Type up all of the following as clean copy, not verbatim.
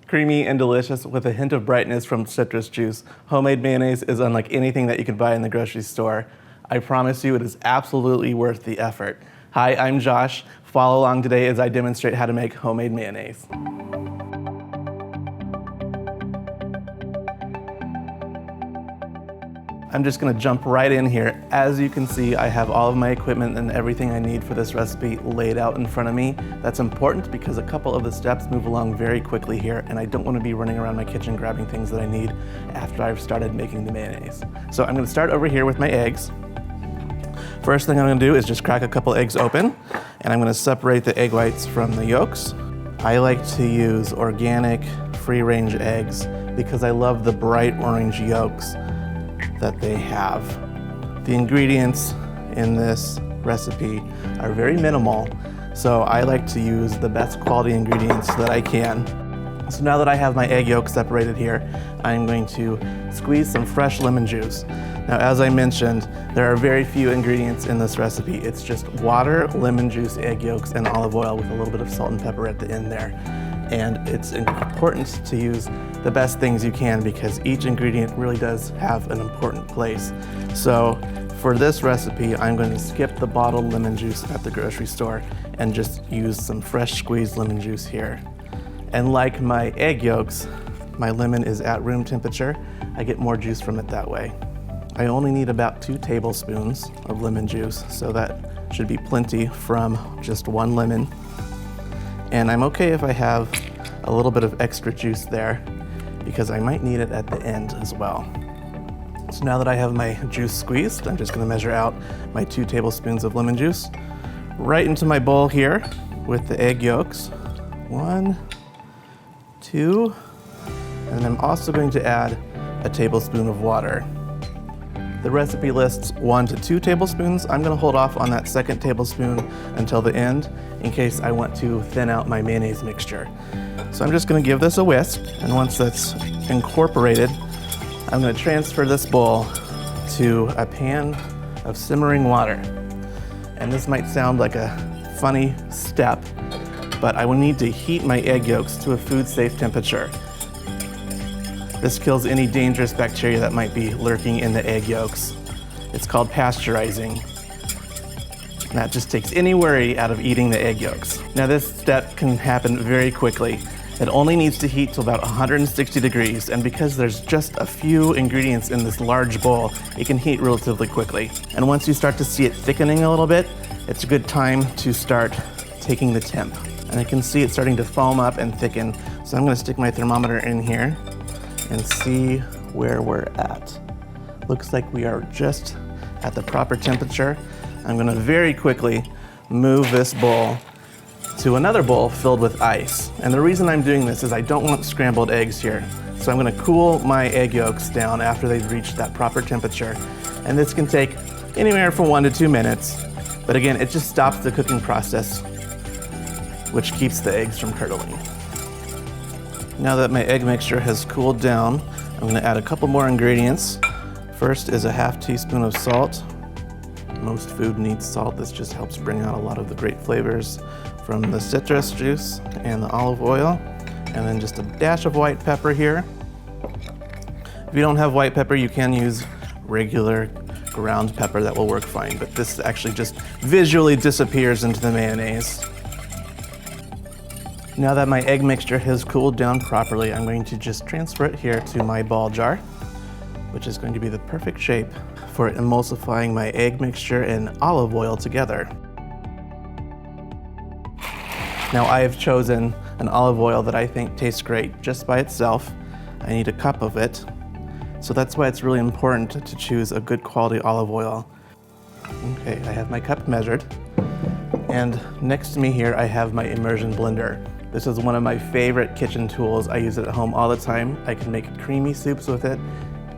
Creamy and delicious with a hint of brightness from citrus juice, homemade mayonnaise is unlike anything that you could buy in the grocery store. I promise you it is absolutely worth the effort. Hi, I'm Josh. Follow along today as I demonstrate how to make homemade mayonnaise. I'm just gonna jump right in here. As you can see, I have all of my equipment and everything I need for this recipe laid out in front of me. That's important because a couple of the steps move along very quickly here, and I don't wanna be running around my kitchen grabbing things that I need after I've started making the mayonnaise. So I'm gonna start over here with my eggs. First thing I'm gonna do is just crack a couple eggs open, and I'm gonna separate the egg whites from the yolks. I like to use organic, free-range eggs because I love the bright orange yolks that they have. The ingredients in this recipe are very minimal, so I like to use the best quality ingredients that I can. So now that I have my egg yolk separated here, I'm going to squeeze some fresh lemon juice. Now, as I mentioned, there are very few ingredients in this recipe. It's just water, lemon juice, egg yolks, and olive oil with a little bit of salt and pepper at the end there. And it's important to use the best things you can because each ingredient really does have an important place. So for this recipe, I'm going to skip the bottled lemon juice at the grocery store and just use some fresh squeezed lemon juice here. And like my egg yolks, my lemon is at room temperature. I get more juice from it that way. I only need about 2 tablespoons of lemon juice, so that should be plenty from just 1 lemon. And I'm okay if I have a little bit of extra juice there because I might need it at the end as well. So now that I have my juice squeezed, I'm just gonna measure out my 2 tablespoons of lemon juice right into my bowl here with the egg yolks. 1, 2, and I'm also going to add a tablespoon of water. The recipe lists 1 to 2 tablespoons. I'm gonna hold off on that second tablespoon until the end in case I want to thin out my mayonnaise mixture. So I'm just gonna give this a whisk, and once that's incorporated, I'm gonna transfer this bowl to a pan of simmering water. And this might sound like a funny step, but I will need to heat my egg yolks to a food-safe temperature. This kills any dangerous bacteria that might be lurking in the egg yolks. It's called pasteurizing. And that just takes any worry out of eating the egg yolks. Now this step can happen very quickly. It only needs to heat to about 160 degrees, and because there's just a few ingredients in this large bowl, it can heat relatively quickly. And once you start to see it thickening a little bit, it's a good time to start taking the temp. And I can see it starting to foam up and thicken, so I'm gonna stick my thermometer in here and see where we're at. Looks like we are just at the proper temperature. I'm gonna very quickly move this bowl to another bowl filled with ice. And the reason I'm doing this is I don't want scrambled eggs here. So I'm gonna cool my egg yolks down after they've reached that proper temperature. And this can take anywhere from 1 to 2 minutes. But again, it just stops the cooking process, which keeps the eggs from curdling. Now that my egg mixture has cooled down, I'm gonna add a couple more ingredients. First is a ½ teaspoon of salt. Most food needs salt. This just helps bring out a lot of the great flavors from the citrus juice and the olive oil. And then just a dash of white pepper here. If you don't have white pepper, you can use regular ground pepper. That will work fine, but this actually just visually disappears into the mayonnaise. Now that my egg mixture has cooled down properly, I'm going to just transfer it here to my ball jar, which is going to be the perfect shape for emulsifying my egg mixture and olive oil together. Now I have chosen an olive oil that I think tastes great just by itself. I need a cup of it. So that's why it's really important to choose a good quality olive oil. Okay, I have my cup measured. And next to me here, I have my immersion blender. This is one of my favorite kitchen tools. I use it at home all the time. I can make creamy soups with it,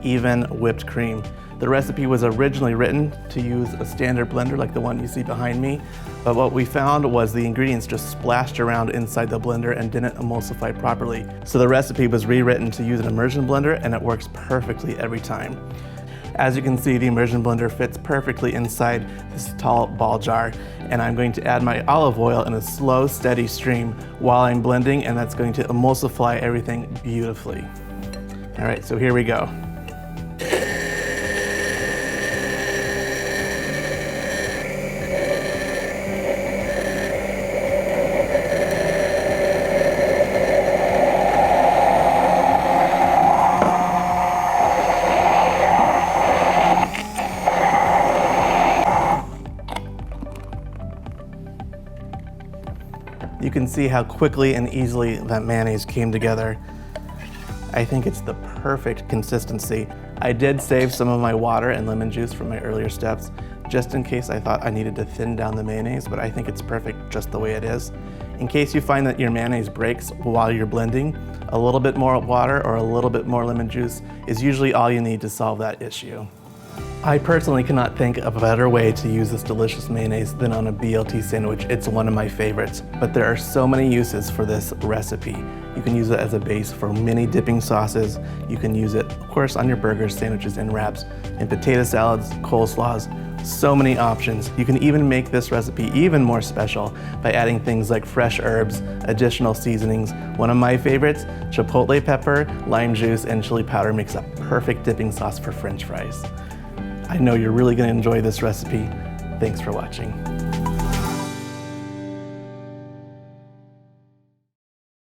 even whipped cream. The recipe was originally written to use a standard blender like the one you see behind me, but what we found was the ingredients just splashed around inside the blender and didn't emulsify properly. So the recipe was rewritten to use an immersion blender, and it works perfectly every time. As you can see, the immersion blender fits perfectly inside this tall ball jar, and I'm going to add my olive oil in a slow, steady stream while I'm blending, and that's going to emulsify everything beautifully. All right, so here we go. You can see how quickly and easily that mayonnaise came together. I think it's the perfect consistency. I did save some of my water and lemon juice from my earlier steps, just in case I thought I needed to thin down the mayonnaise, but I think it's perfect just the way it is. In case you find that your mayonnaise breaks while you're blending, a little bit more water or a little bit more lemon juice is usually all you need to solve that issue. I personally cannot think of a better way to use this delicious mayonnaise than on a BLT sandwich. It's one of my favorites, but there are so many uses for this recipe. You can use it as a base for many dipping sauces. You can use it, of course, on your burgers, sandwiches, and wraps, in potato salads, coleslaws, so many options. You can even make this recipe even more special by adding things like fresh herbs, additional seasonings. One of my favorites, chipotle pepper, lime juice, and chili powder makes a perfect dipping sauce for French fries. I know you're really going to enjoy this recipe. Thanks for watching.